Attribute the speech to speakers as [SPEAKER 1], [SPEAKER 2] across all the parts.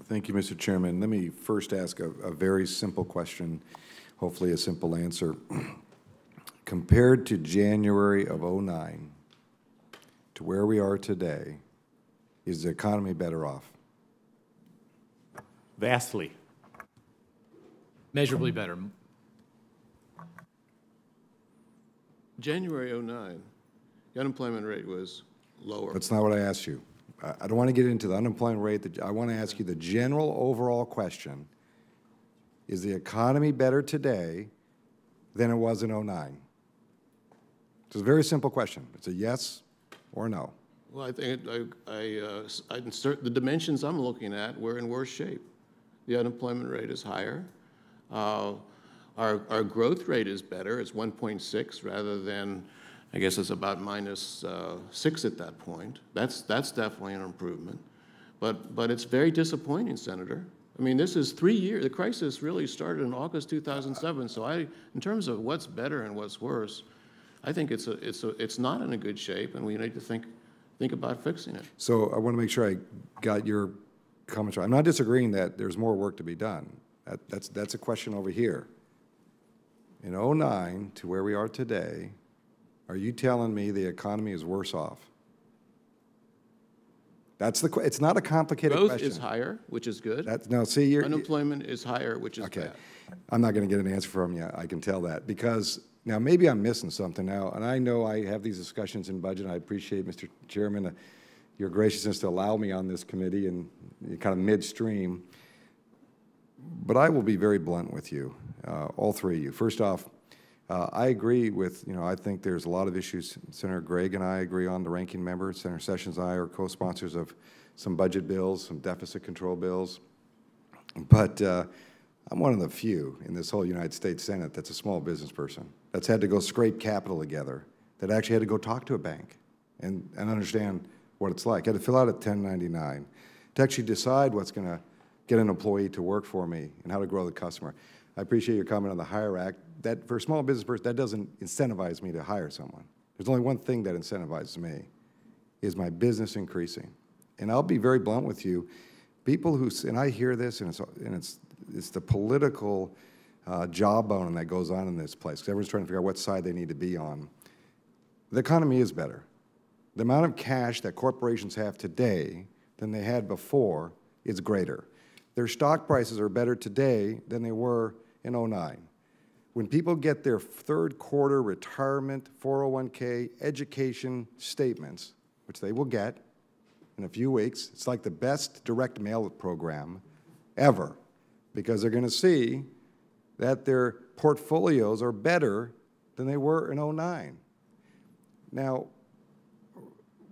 [SPEAKER 1] Thank you, Mr. Chairman. Let me first ask a very simple question, hopefully a simple answer. Compared to January of '09 to where we are today, is the economy better off?
[SPEAKER 2] Vastly. Measurably better.
[SPEAKER 3] January '09, the unemployment rate was lower.
[SPEAKER 1] That's not what I asked you. I don't want to get into the unemployment rate. I want to ask you the general overall question. Is the economy better today than it was in '09? It's a very simple question. It's a yes or no.
[SPEAKER 3] Well, I think I insert the dimensions I'm looking at. We're in worse shape. The unemployment rate is higher. Our growth rate is better. It's 1.6 rather than, I guess it's about -6 at that point. That's definitely an improvement. But it's very disappointing, Senator. I mean, this is 3 years. The crisis really started in August 2007. So in terms of what's better and what's worse, I think it's not in a good shape, and we need to think about fixing it.
[SPEAKER 1] So I want to make sure I got your comments right. I'm not disagreeing that there's more work to be done. That's a question over here. In '09 to where we are today, are you telling me the economy is worse off? It's not a complicated question.
[SPEAKER 3] Growth is higher, which is good.
[SPEAKER 1] No, see,
[SPEAKER 3] unemployment is higher, which is bad.
[SPEAKER 1] I'm not going to get an answer from you. I can tell that because now maybe I'm missing something now, and I know I have these discussions in budget. And I appreciate, Mr. Chairman, your graciousness to allow me on this committee and kind of midstream. But I will be very blunt with you, all three of you. First off, I agree with, I think there's a lot of issues. Senator Gregg and I agree on, the ranking member. Senator Sessions and I are co-sponsors of some budget bills, some deficit control bills. But I'm one of the few in this whole United States Senate that's a small business person, that's had to go scrape capital together, that actually had to go talk to a bank and understand what it's like. I had to fill out a 1099 to actually decide what's going to get an employee to work for me and how to grow the customer. I appreciate your comment on the HIRE Act. That, for a small business person, that doesn't incentivize me to hire someone. There's only one thing that incentivizes me, is my business increasing. And I'll be very blunt with you. People who, and I hear this, and it's the political jawbone that goes on in this place, because everyone's trying to figure out what side they need to be on. The economy is better. The amount of cash that corporations have today than they had before is greater. Their stock prices are better today than they were in '09. When people get their third quarter retirement, 401k, education statements, which they will get in a few weeks, it's like the best direct mail program ever, because they're going to see that their portfolios are better than they were in '09. Now,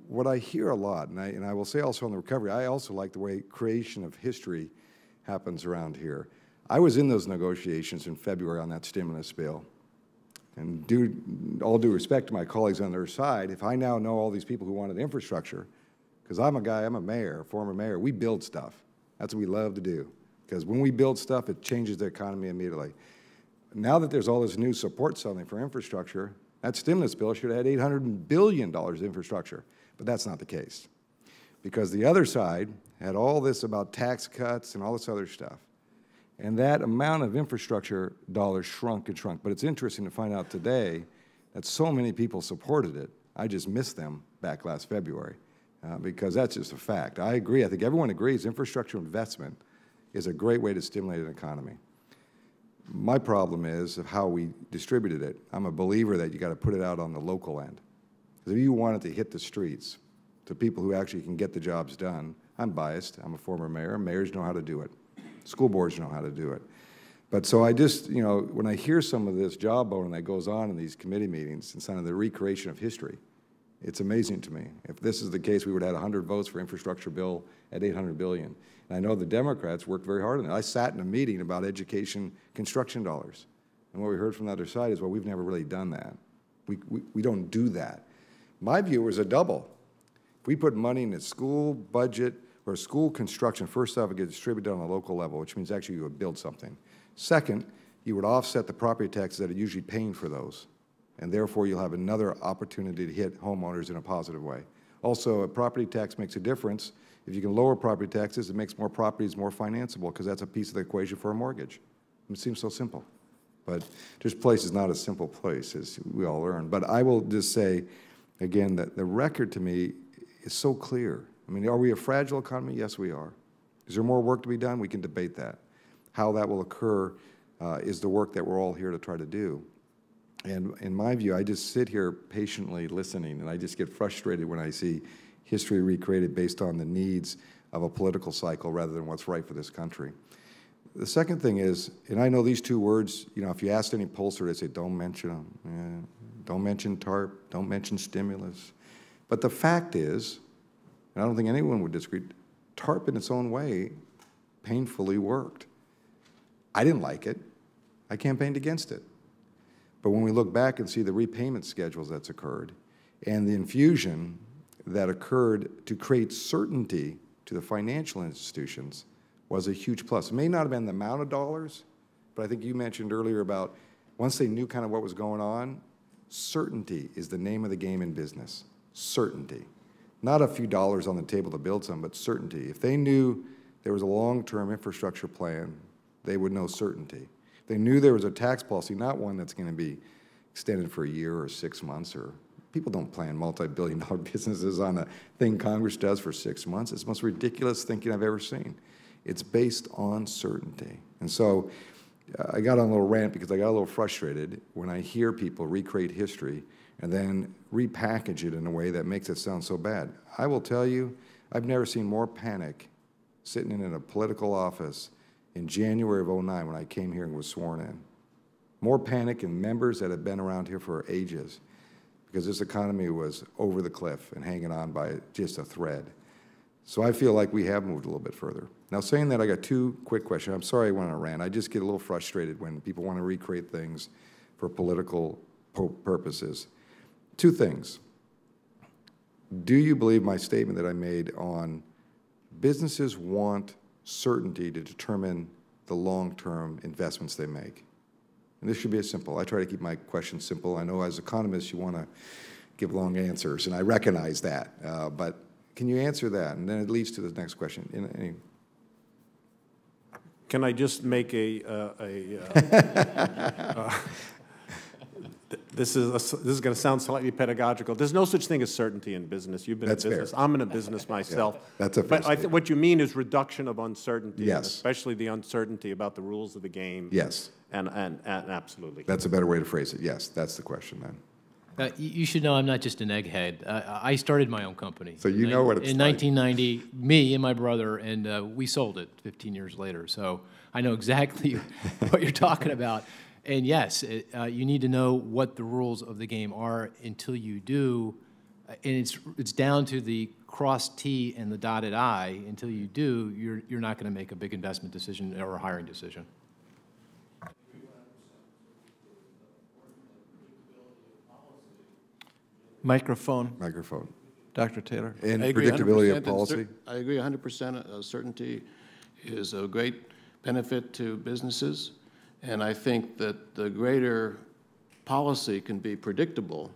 [SPEAKER 1] what I hear a lot, and I will say also on the recovery, I also like the way creation of history happens around here. I was in those negotiations in February on that stimulus bill. And all due respect to my colleagues on their side, if I now know all these people who wanted infrastructure, because I'm a mayor, a former mayor, we build stuff. That's what we love to do. Because when we build stuff, it changes the economy immediately. Now that there's all this new support suddenly for infrastructure, that stimulus bill should have had $800 billion of infrastructure. But that's not the case. Because the other side had all this about tax cuts and all this other stuff. And that amount of infrastructure dollars shrunk and shrunk. But it's interesting to find out today that so many people supported it. I just missed them back last February because that's just a fact. I agree. I think everyone agrees infrastructure investment is a great way to stimulate an economy. My problem is of how we distributed it. I'm a believer that you got to put it out on the local end. Because if you want it to hit the streets, to people who actually can get the jobs done, I'm biased. I'm a former mayor. Mayors know how to do it. School boards know how to do it. But so I just, when I hear some of this jawbone that goes on in these committee meetings and some of the recreation of history, it's amazing to me. If this is the case, we would have had 100 votes for infrastructure bill at $800 billion. And I know the Democrats worked very hard on it. I sat in a meeting about education construction dollars. And what we heard from the other side is, well, we've never really done that. We don't do that. My view was a double. If we put money in the school budget or school construction, first off, it gets distributed on a local level, which means actually you would build something. Second, you would offset the property taxes that are usually paying for those, and therefore you'll have another opportunity to hit homeowners in a positive way. Also, a property tax makes a difference If you can lower property taxes, it makes more properties more financeable because that's a piece of the equation for a mortgage. It seems so simple. But this place is not a simple place, as we all learn. But I will just say, again, that the record to me is so clear. I mean, are we a fragile economy? Yes, we are. Is there more work to be done? We can debate that. How that will occur is the work that we're all here to try to do. And in my view, I just sit here patiently listening, and I just get frustrated when I see history recreated based on the needs of a political cycle rather than what's right for this country. The second thing is, and I know these two words, you know, if you asked any pollster, they say, don't mention them. Yeah, don't mention TARP, don't mention stimulus. But the fact is, and I don't think anyone would disagree, TARP in its own way painfully worked. I didn't like it. I campaigned against it. But when we look back and see the repayment schedules that's occurred and the infusion that occurred to create certainty to the financial institutions was a huge plus. It may not have been the amount of dollars, but I think you mentioned earlier about once they knew kind of what was going on, certainty is the name of the game in business. Certainty. Not a few dollars on the table to build some, but certainty. If they knew there was a long-term infrastructure plan, they would know certainty. If they knew there was a tax policy, not one that's going to be extended for a year or 6 months, or people don't plan multi-billion-dollar businesses on a thing Congress does for 6 months. It's the most ridiculous thinking I've ever seen. It's based on certainty. And so I got on a little rant because I got a little frustrated when I hear people recreate history and then repackage it in a way that makes it sound so bad. I will tell you, I've never seen more panic sitting in a political office in January of '09 when I came here and was sworn in. More panic in members that have been around here for ages because this economy was over the cliff and hanging on by just a thread. So I feel like we have moved a little bit further. Now, saying that, I got two quick questions. I'm sorry I went on a rant. I just get a little frustrated when people want to recreate things for political purposes. Two things. Do you believe my statement that I made on businesses want certainty to determine the long-term investments they make? And this should be as simple. I try to keep my questions simple. I know as economists you want to give long answers, and I recognize that. But can you answer that? And then it leads to the next question.
[SPEAKER 2] Can I just make this is going to sound slightly pedagogical. There's no such thing as certainty in business. You've been in business. Fair. I'm in a business myself. Yeah,
[SPEAKER 1] that's a fair
[SPEAKER 2] But what you mean is reduction of uncertainty,
[SPEAKER 1] yes.
[SPEAKER 2] And especially the uncertainty about the rules of the game.
[SPEAKER 1] Yes.
[SPEAKER 2] And absolutely.
[SPEAKER 1] That's a better way to phrase it. Yes, that's the question then.
[SPEAKER 4] You should know I'm not just an egghead. I started my own company.
[SPEAKER 1] So you know what it's
[SPEAKER 4] in
[SPEAKER 1] like.
[SPEAKER 4] 1990, me and my brother, and we sold it 15 years later. So I know exactly what you're talking about. And yes, you need to know what the rules of the game are until you do. And it's down to the crossed T and the dotted I. Until you do, you're not going to make a big investment decision or a hiring decision.
[SPEAKER 5] Microphone.
[SPEAKER 1] Microphone.
[SPEAKER 5] Dr. Taylor.
[SPEAKER 1] And predictability of policy.
[SPEAKER 3] I agree 100%. Certainty is a great benefit to businesses. And I think that the greater policy can be predictable,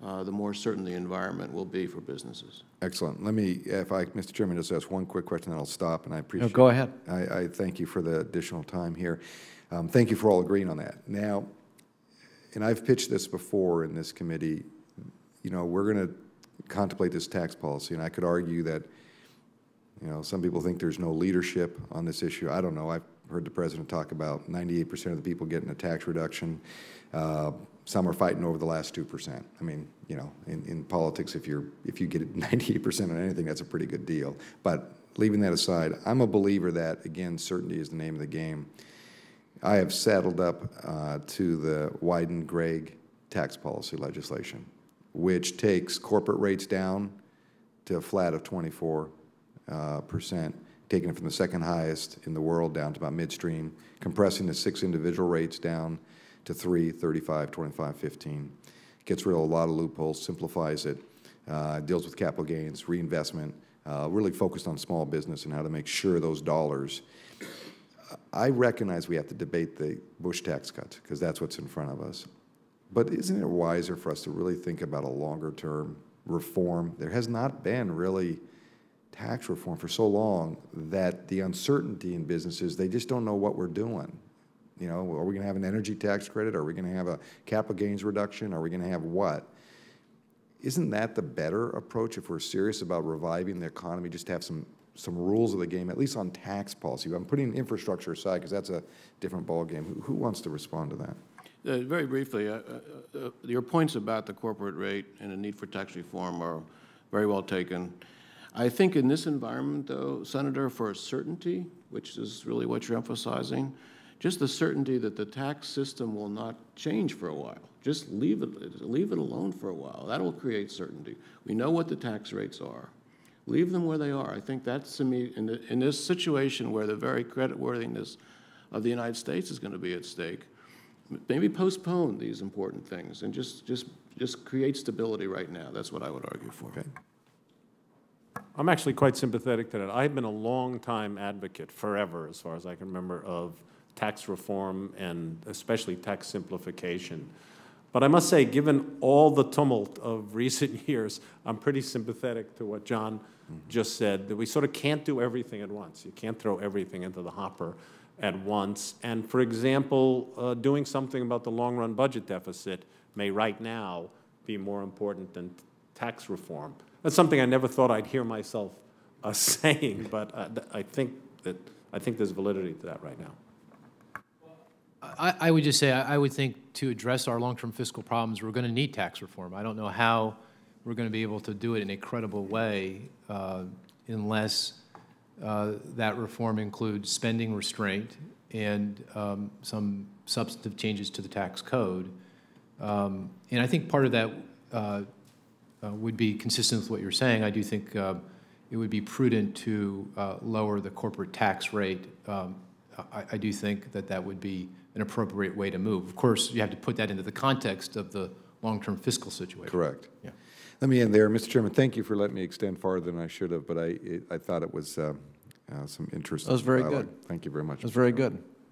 [SPEAKER 3] the more certain the environment will be for businesses.
[SPEAKER 1] Excellent. Let me, Mr. Chairman, just ask one quick question, then I'll stop, and I appreciate it.
[SPEAKER 5] Go ahead.
[SPEAKER 1] I thank you for the additional time here. Thank you for all agreeing on that. Now, and I've pitched this before in this committee, you know, we're going to contemplate this tax policy, and I could argue that, you know, some people think there's no leadership on this issue. I don't know. I've heard the president talk about 98% of the people getting a tax reduction. Some are fighting over the last 2%. I mean, you know, in politics, if you get 98% on anything, that's a pretty good deal. But leaving that aside, I'm a believer that, again, certainty is the name of the game. I have saddled up to the Wyden-Gregg tax policy legislation, which takes corporate rates down to a flat of 24%, taking it from the second highest in the world down to about midstream, compressing the 6 individual rates down to 3, 35, 25, 15. Gets rid of a lot of loopholes, simplifies it, deals with capital gains, reinvestment, really focused on small business and how to make sure those dollars. I recognize we have to debate the Bush tax cuts because that's what's in front of us. But isn't it wiser for us to really think about a longer-term reform? There has not been really tax reform for so long that the uncertainty in businesses, they just don't know what we're doing. You know, are we going to have an energy tax credit? Are we going to have a capital gains reduction? Are we going to have what? Isn't that the better approach if we're serious about reviving the economy, just to have some rules of the game, at least on tax policy? I'm putting infrastructure aside because that's a different ballgame. Who wants to respond to that?
[SPEAKER 3] Very briefly, your points about the corporate rate and the need for tax reform are very well taken. I think in this environment, though, Senator, for certainty, which is really what you're emphasizing, just the certainty that the tax system will not change for a while. Just leave it alone for a while. That will create certainty. We know what the tax rates are. Leave them where they are. I think that's, to me, in this situation where the very creditworthiness of the United States is going to be at stake, maybe postpone these important things and just create stability right now. That's what I would argue for.
[SPEAKER 1] Okay.
[SPEAKER 2] I'm actually quite sympathetic to that. I've been a long-time advocate, forever, as far as I can remember, of tax reform and especially tax simplification. But I must say, given all the tumult of recent years, I'm pretty sympathetic to what John just said, that we sort of can't do everything at once. You can't throw everything into the hopper at once. And for example, doing something about the long-run budget deficit may right now be more important than tax reform. That's something I never thought I'd hear myself saying, but I think there's validity to that right now.
[SPEAKER 4] I would just say, I would think to address our long-term fiscal problems, we're going to need tax reform. I don't know how we're going to be able to do it in a credible way unless that reform includes spending restraint and some substantive changes to the tax code. And I think part of that would be consistent with what you're saying. I do think it would be prudent to lower the corporate tax rate. I do think that that would be an appropriate way to move. Of course, you have to put that into the context of the long-term fiscal situation.
[SPEAKER 1] Correct.
[SPEAKER 4] Yeah.
[SPEAKER 1] Let me end there. Mr. Chairman, thank you for letting me extend farther than I should have, but I thought it was some interesting
[SPEAKER 5] That was very
[SPEAKER 1] dialogue.
[SPEAKER 5] good.
[SPEAKER 1] Thank you very much.
[SPEAKER 5] It was very good.